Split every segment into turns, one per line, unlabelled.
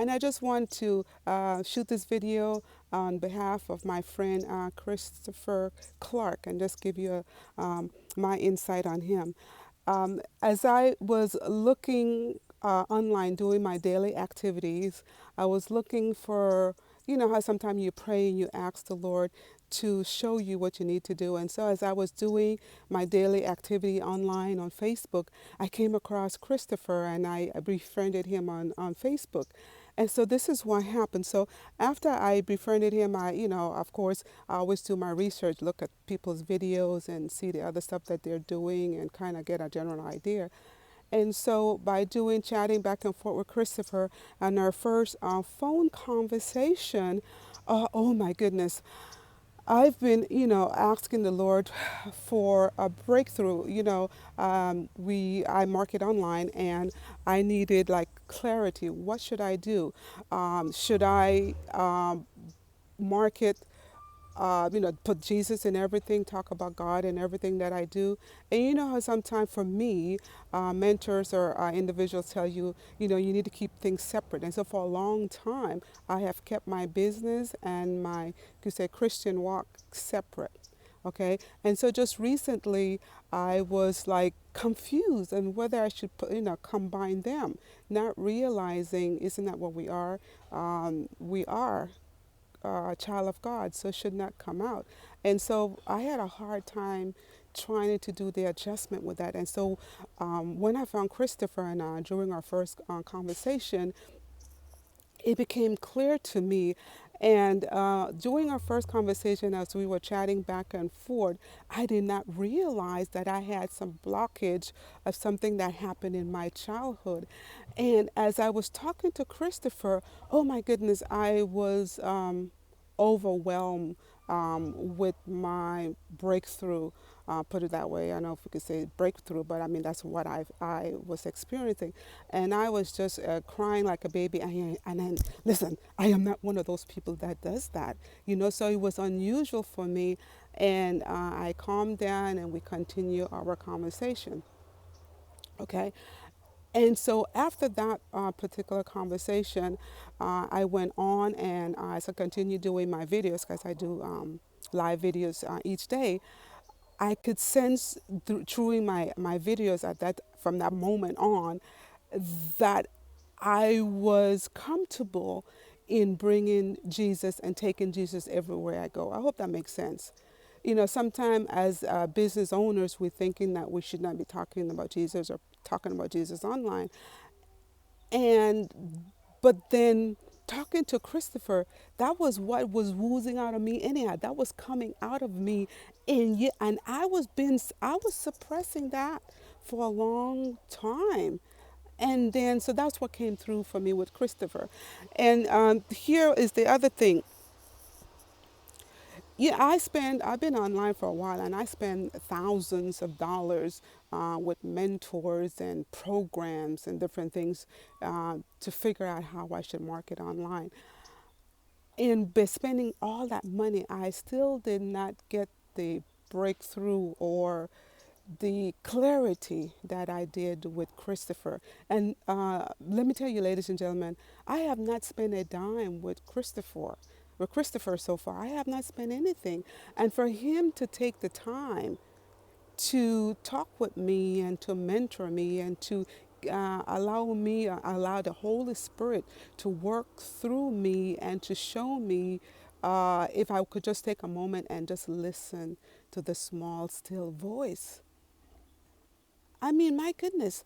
And I just want to shoot this video on behalf of my friend Christopher Clark and just give you my insight on him. As I was looking online doing my daily activities, I was looking for, you know, how sometimes you pray and you ask the Lord to show you what you need to do. And so as I was doing my daily activity online on Facebook, I came across Christopher and I befriended him on Facebook. And so this is what happened. So after I befriended him, of course, I always do my research, look at people's videos and see the other stuff that they're doing and kind of get a general idea. And so by doing chatting back and forth with Christopher and our first phone conversation, oh my goodness, I've been, asking the Lord for a breakthrough. I market online, and I needed like clarity. What should I do? Should I market, put Jesus in everything, talk about God in everything that I do. And you know how sometimes for me, mentors or individuals tell you, you need to keep things separate. And so for a long time, I have kept my business and my, you could say, Christian walk separate. Okay, and so just recently, I was like confused and whether I should put, combine them, not realizing, isn't that what we are? We are a child of God, so it should not come out. And so I had a hard time trying to do the adjustment with that. And so when I found Christopher and during our first conversation, it became clear to me. And during our first conversation, as we were chatting back and forth, I did not realize that I had some blockage of something that happened in my childhood. And as I was talking to Christopher, oh my goodness, I was overwhelmed with my breakthrough. Put it that way. I don't know if we could say breakthrough, but I mean that's what I was experiencing, and I was just crying like a baby. And then listen, I am not one of those people that does that, So it was unusual for me, and I calmed down and we continue our conversation. Okay, and so after that particular conversation, I went on and as I continued doing my videos, because I do live videos each day, I could sense through my videos at that from that moment on that I was comfortable in bringing Jesus and taking Jesus everywhere I go. I hope that makes sense. Sometimes as business owners, we're thinking that we should not be talking about Jesus or talking about Jesus online. And but then talking to Christopher, that was what was oozing out of me anyhow. That was coming out of me, and I was suppressing that for a long time. And then, so that's what came through for me with Christopher. And here is the other thing. Yeah, I've been online for a while and I spend thousands of dollars with mentors and programs and different things to figure out how I should market online. And by spending all that money, I still did not get the breakthrough or the clarity that I did with Christopher. And let me tell you, ladies and gentlemen, I have not spent a dime with Christopher. With Christopher so far, I have not spent anything. And for him to take the time to talk with me and to mentor me and to allow the Holy Spirit to work through me and to show me if I could just take a moment and just listen to the small, still voice. I mean, my goodness,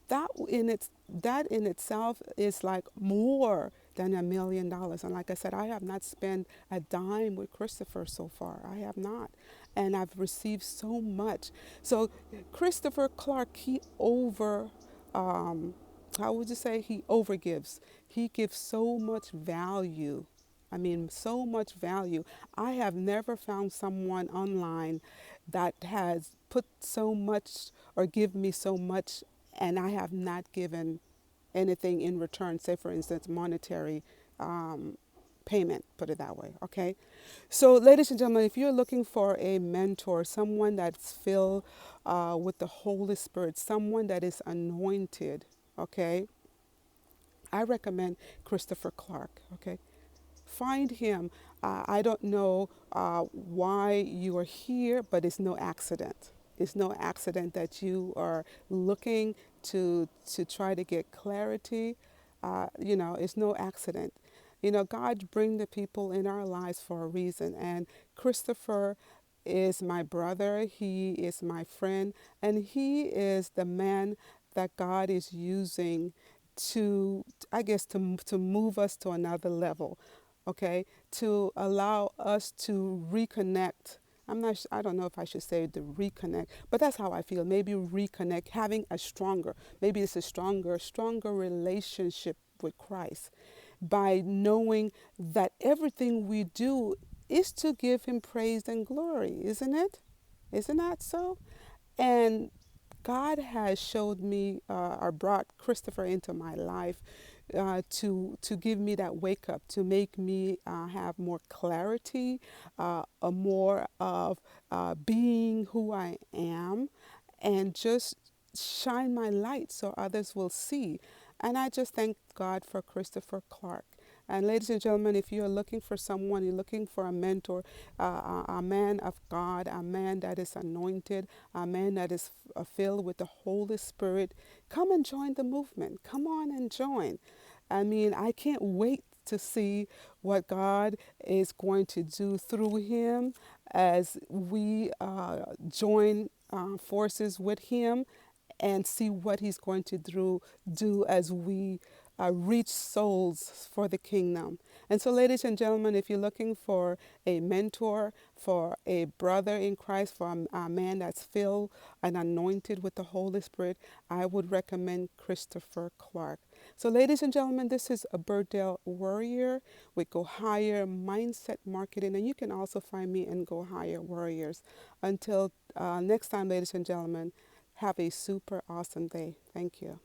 that in itself is like more than $1 million. And like I said, I have not spent a dime with Christopher so far. I have not, and I've received so much. So Christopher Clark, how would you say, he overgives. He gives so much value. I mean, so much value. I have never found someone online that has put so much or give me so much, and I have not given anything in return, say, for instance, monetary payment, put it that way, okay? So, ladies and gentlemen, if you're looking for a mentor, someone that's filled with the Holy Spirit, someone that is anointed, okay? I recommend Christopher Clark. Okay, find him. I don't know why you are here, but it's no accident. It's no accident that you are looking to try to get clarity. It's no accident. God bring the people in our lives for a reason, and Christopher is my brother. He is my friend, and he is the man that God is using to, I guess, to move us to another level, okay, to allow us to reconnect. I don't know if I should say to reconnect, but that's how I feel. Maybe reconnect, having a stronger, maybe it's a stronger relationship with Christ by knowing that everything we do is to give him praise and glory, isn't it? Isn't that so? And God has showed me or brought Christopher into my life to give me that wake up, to make me have more clarity, a more of being who I am, and just shine my light so others will see. And I just thank God for Christopher Clark. And ladies and gentlemen, if you're looking for someone, you're looking for a mentor, a man of God, a man that is anointed, a man that is filled with the Holy Spirit, come and join the movement. Come on and join. I mean, I can't wait to see what God is going to do through him as we join forces with him and see what he's going to do as we reach souls for the kingdom. And so, ladies and gentlemen, if you're looking for a mentor, for a brother in Christ, for a man that's filled and anointed with the Holy Spirit, I would recommend Christopher Clark. So, ladies and gentlemen, this is a Berdel Warrior with Go Higher Mindset Marketing, and you can also find me in Go Higher Warriors. Until next time, ladies and gentlemen, have a super awesome day. Thank you.